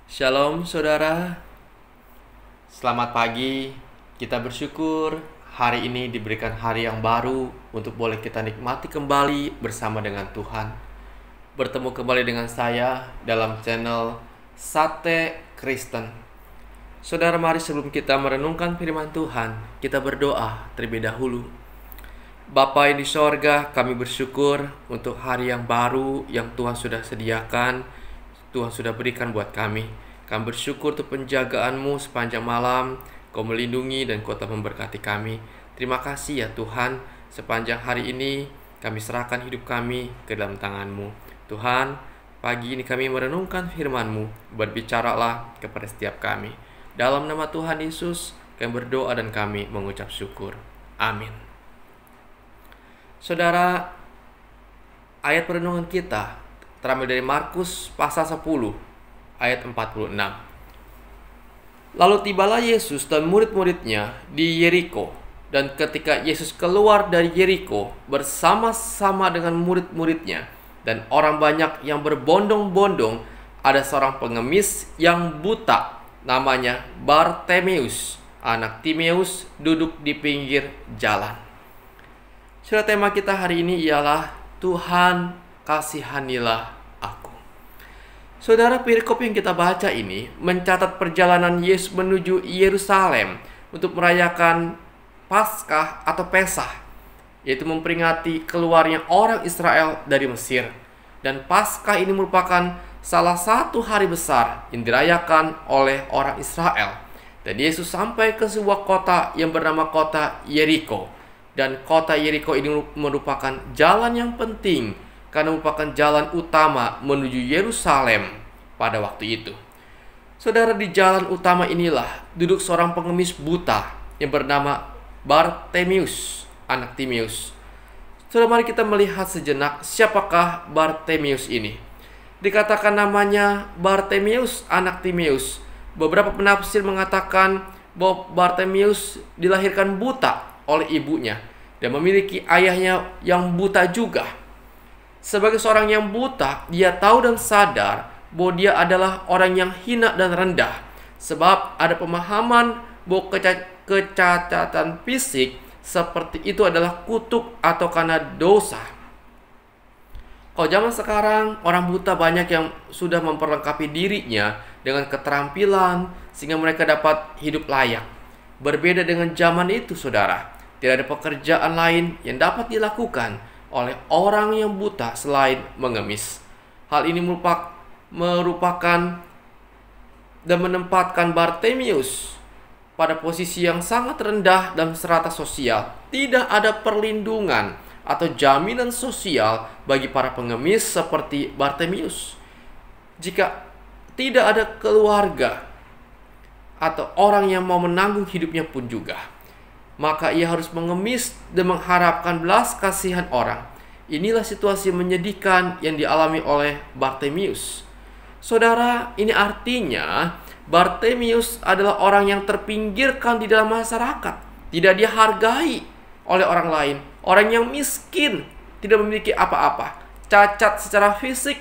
Shalom saudara, selamat pagi. Kita bersyukur hari ini diberikan hari yang baru untuk boleh kita nikmati kembali bersama dengan Tuhan. Bertemu kembali dengan saya dalam channel Sate Kristen. Saudara, mari sebelum kita merenungkan firman Tuhan, kita berdoa terlebih dahulu. Bapa yang di sorga, kami bersyukur untuk hari yang baru yang Tuhan sudah sediakan, Tuhan sudah berikan buat kami. Kami bersyukur untuk penjagaan-Mu sepanjang malam, Kau melindungi dan Kau telah memberkati kami. Terima kasih ya Tuhan, sepanjang hari ini kami serahkan hidup kami ke dalam tangan-Mu. Tuhan, pagi ini kami merenungkan firman-Mu, berbicaralah kepada setiap kami. Dalam nama Tuhan Yesus, kami berdoa dan kami mengucap syukur. Amin. Saudara, ayat perenungan kita terambil dari Markus pasal 10 ayat 46. Lalu tibalah Yesus dan murid-muridnya di Yeriko, dan ketika Yesus keluar dari Yeriko bersama-sama dengan murid-muridnya dan orang banyak yang berbondong-bondong, ada seorang pengemis yang buta namanya Bartemeus, anak Timeus, duduk di pinggir jalan. Sudah, tema kita hari ini ialah Tuhan kasihanilah aku. Saudara, perikop yang kita baca ini mencatat perjalanan Yesus menuju Yerusalem untuk merayakan Paskah atau Pesah, yaitu memperingati keluarnya orang Israel dari Mesir. Dan Paskah ini merupakan salah satu hari besar yang dirayakan oleh orang Israel. Dan Yesus sampai ke sebuah kota yang bernama kota Yeriko. Dan kota Yeriko ini merupakan jalan yang penting karena merupakan jalan utama menuju Yerusalem pada waktu itu. Saudara, di jalan utama inilah duduk seorang pengemis buta yang bernama Bartemeus, anak Timeus. Saudara, mari kita melihat sejenak siapakah Bartemeus ini. Dikatakan namanya Bartemeus, anak Timeus. Beberapa penafsir mengatakan bahwa Bartemeus dilahirkan buta oleh ibunya dan memiliki ayahnya yang buta juga. Sebagai seorang yang buta, dia tahu dan sadar bahwa dia adalah orang yang hina dan rendah, sebab ada pemahaman bahwa kecacatan fisik seperti itu adalah kutuk atau karena dosa. Kalau zaman sekarang, orang buta banyak yang sudah memperlengkapi dirinya dengan keterampilan sehingga mereka dapat hidup layak. Berbeda dengan zaman itu, saudara, tidak ada pekerjaan lain yang dapat dilakukan oleh orang yang buta selain mengemis. Hal ini merupakan dan menempatkan Bartemeus pada posisi yang sangat rendah dalam strata sosial. Tidak ada perlindungan atau jaminan sosial bagi para pengemis seperti Bartemeus. Jika tidak ada keluarga atau orang yang mau menanggung hidupnya pun juga, maka ia harus mengemis dan mengharapkan belas kasihan orang. Inilah situasi menyedihkan yang dialami oleh Bartemeus. Saudara, ini artinya Bartemeus adalah orang yang terpinggirkan di dalam masyarakat, tidak dihargai oleh orang lain, orang yang miskin, tidak memiliki apa-apa, cacat secara fisik,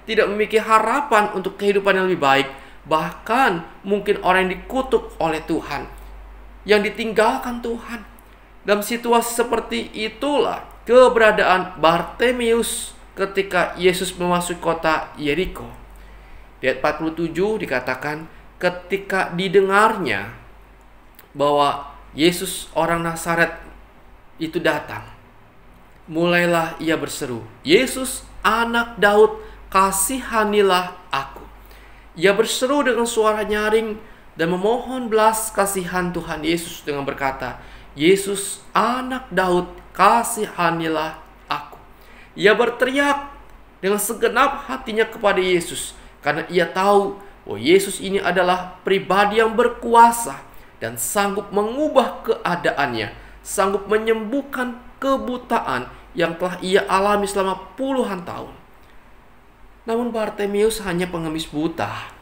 tidak memiliki harapan untuk kehidupan yang lebih baik, bahkan mungkin orang yang dikutuk oleh Tuhan, yang ditinggalkan Tuhan. Dalam situasi seperti itulah keberadaan Bartemeus ketika Yesus memasuki kota Yeriko. Di ayat 47 dikatakan, ketika didengarnya bahwa Yesus orang Nazaret itu datang, mulailah ia berseru, "Yesus, anak Daud, kasihanilah aku." Ia berseru dengan suara nyaring dan memohon belas kasihan Tuhan Yesus dengan berkata, "Yesus, anak Daud, kasihanilah aku." Ia berteriak dengan segenap hatinya kepada Yesus, karena ia tahu bahwa Yesus ini adalah pribadi yang berkuasa dan sanggup mengubah keadaannya, sanggup menyembuhkan kebutaan yang telah ia alami selama puluhan tahun. Namun Bartemeus hanya pengemis buta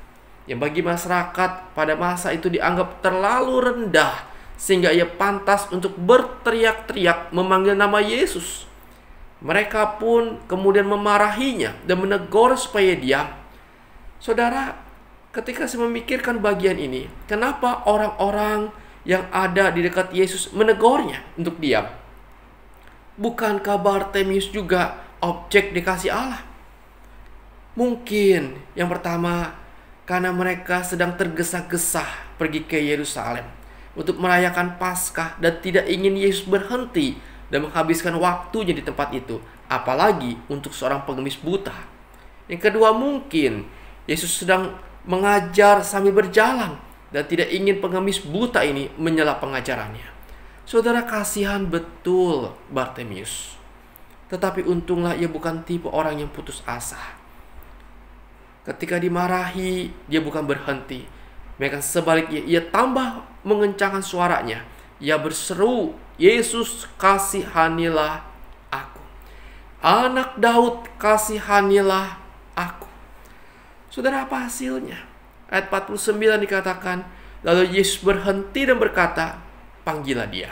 yang bagi masyarakat pada masa itu dianggap terlalu rendah sehingga ia pantas untuk berteriak-teriak memanggil nama Yesus. Mereka pun kemudian memarahinya dan menegur supaya diam. Saudara, ketika saya memikirkan bagian ini, kenapa orang-orang yang ada di dekat Yesus menegurnya untuk diam? Bukankah Bartimius juga objek dikasih Allah? Mungkin yang pertama, karena mereka sedang tergesa-gesa pergi ke Yerusalem untuk merayakan Paskah dan tidak ingin Yesus berhenti dan menghabiskan waktunya di tempat itu, apalagi untuk seorang pengemis buta. Yang kedua, mungkin Yesus sedang mengajar sambil berjalan dan tidak ingin pengemis buta ini menyela pengajarannya. Saudara, kasihan betul Bartimius. Tetapi untunglah ia bukan tipe orang yang putus asa. Ketika dimarahi, dia bukan berhenti. Bahkan sebaliknya, ia tambah mengencangkan suaranya. Ia berseru, "Yesus, kasihanilah aku. Anak Daud, kasihanilah aku." Saudara, apa hasilnya? Ayat 49 dikatakan, lalu Yesus berhenti dan berkata, "Panggillah dia."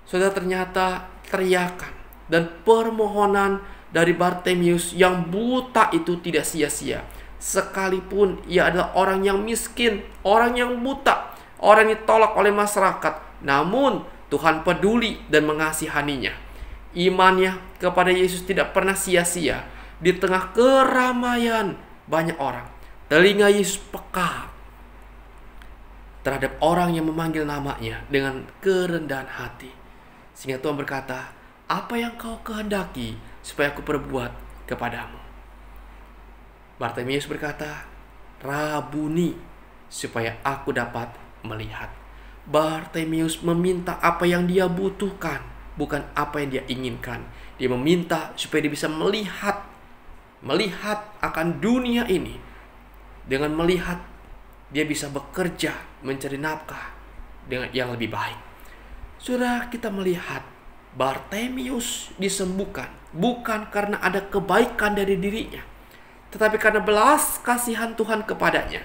Saudara, ternyata teriakan dan permohonan dari Bartimius yang buta itu tidak sia-sia. Sekalipun ia adalah orang yang miskin, orang yang buta, orang yang ditolak oleh masyarakat, namun Tuhan peduli dan mengasihaninya. Imannya kepada Yesus tidak pernah sia-sia. Di tengah keramaian banyak orang, telinga Yesus peka terhadap orang yang memanggil namanya dengan kerendahan hati. Sehingga Tuhan berkata, "Apa yang kau kehendaki supaya aku perbuat kepadamu?" Bartimius berkata, "Rabuni," supaya aku dapat melihat. Bartimius meminta apa yang dia butuhkan, bukan apa yang dia inginkan. Dia meminta supaya dia bisa melihat akan dunia ini. Dengan melihat, dia bisa bekerja, mencari nafkah dengan yang lebih baik. Saudara, kita melihat Bartimius disembuhkan bukan karena ada kebaikan dari dirinya, tetapi karena belas kasihan Tuhan kepadanya.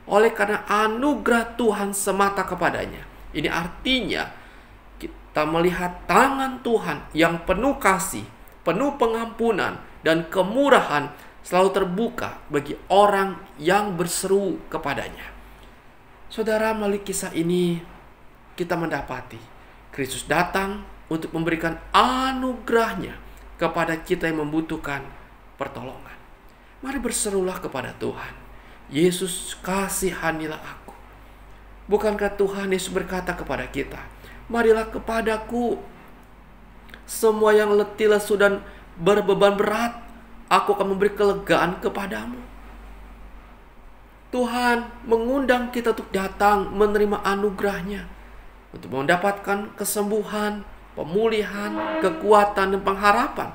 Oleh karena anugerah Tuhan semata kepadanya. Ini artinya kita melihat tangan Tuhan yang penuh kasih, penuh pengampunan dan kemurahan selalu terbuka bagi orang yang berseru kepadanya. Saudara, melalui kisah ini kita mendapati Kristus datang untuk memberikan anugerahnya kepada kita yang membutuhkan pertolongan. Mari berserulah kepada Tuhan, "Yesus, kasihanilah aku." Bukankah Tuhan Yesus berkata kepada kita, "Marilah kepadaku semua yang letih lesu dan berbeban berat, aku akan memberi kelegaan kepadamu." Tuhan mengundang kita untuk datang menerima anugerahnya, untuk mendapatkan kesembuhan, pemulihan, kekuatan, dan pengharapan.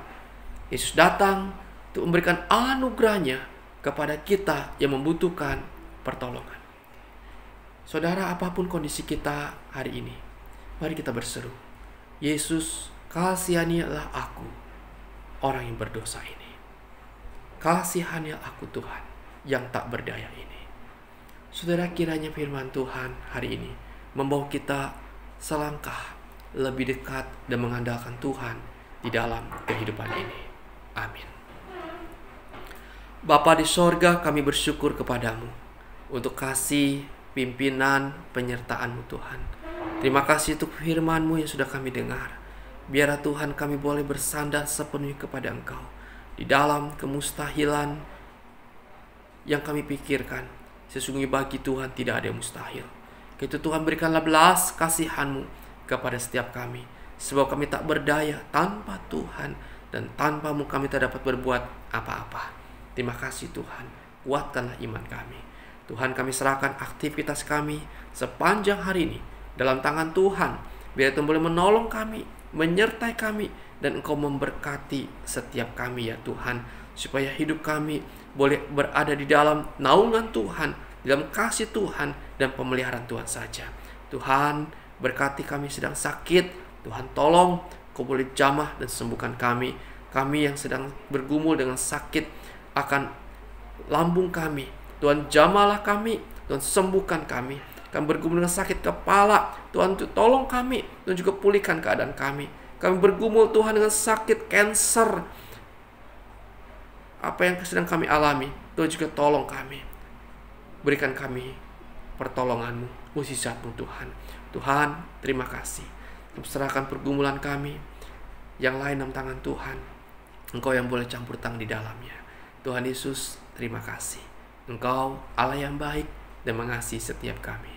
Yesus datang untuk memberikan anugerahnya kepada kita yang membutuhkan pertolongan. Saudara, apapun kondisi kita hari ini, mari kita berseru, "Yesus, kasihanilah aku, orang yang berdosa ini. Kasihanilah aku, Tuhan, yang tak berdaya ini." Saudara, kiranya firman Tuhan hari ini membawa kita selangkah lebih dekat dan mengandalkan Tuhan di dalam kehidupan ini. Amin. Bapa di sorga, kami bersyukur kepadamu untuk kasih, pimpinan, penyertaan-Mu Tuhan. Terima kasih untuk firman-Mu yang sudah kami dengar. Biarlah Tuhan kami boleh bersandar sepenuhnya kepada Engkau di dalam kemustahilan yang kami pikirkan. Sesungguhnya bagi Tuhan tidak ada yang mustahil. Itu Tuhan, berikanlah belas kasihan-Mu kepada setiap kami, sebab kami tak berdaya tanpa Tuhan, dan tanpa-Mu kami tak dapat berbuat apa-apa. Terima kasih Tuhan, kuatkanlah iman kami. Tuhan, kami serahkan aktivitas kami sepanjang hari ini dalam tangan Tuhan. Biar Tuhan boleh menolong kami, menyertai kami, dan Engkau memberkati setiap kami ya Tuhan, supaya hidup kami boleh berada di dalam naungan Tuhan, dalam kasih Tuhan dan pemeliharaan Tuhan saja. Tuhan, berkati kami sedang sakit, Tuhan tolong, Kau boleh jamah dan sembuhkan kami. Kami yang sedang bergumul dengan sakit akan lambung kami, Tuhan jamahlah kami, Tuhan sembuhkan kami. Kami bergumul dengan sakit kepala, Tuhan tolong kami, Tuhan juga pulihkan keadaan kami. Kami bergumul Tuhan dengan sakit kanker, apa yang sedang kami alami, Tuhan juga tolong kami. berikan kami pertolongan-Mu, mukjizat-Mu Tuhan. Tuhan, terima kasih. Serahkan pergumulan kami yang lain dalam tangan Tuhan. Engkau yang boleh campur tangan di dalamnya. Tuhan Yesus, terima kasih. Engkau Allah yang baik dan mengasihi setiap kami.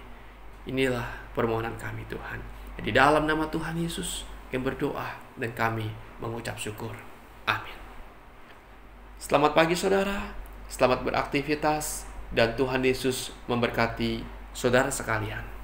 Inilah permohonan kami Tuhan. Di dalam nama Tuhan Yesus yang berdoa dan kami mengucap syukur. Amin. Selamat pagi saudara, selamat beraktivitas, dan Tuhan Yesus memberkati saudara sekalian.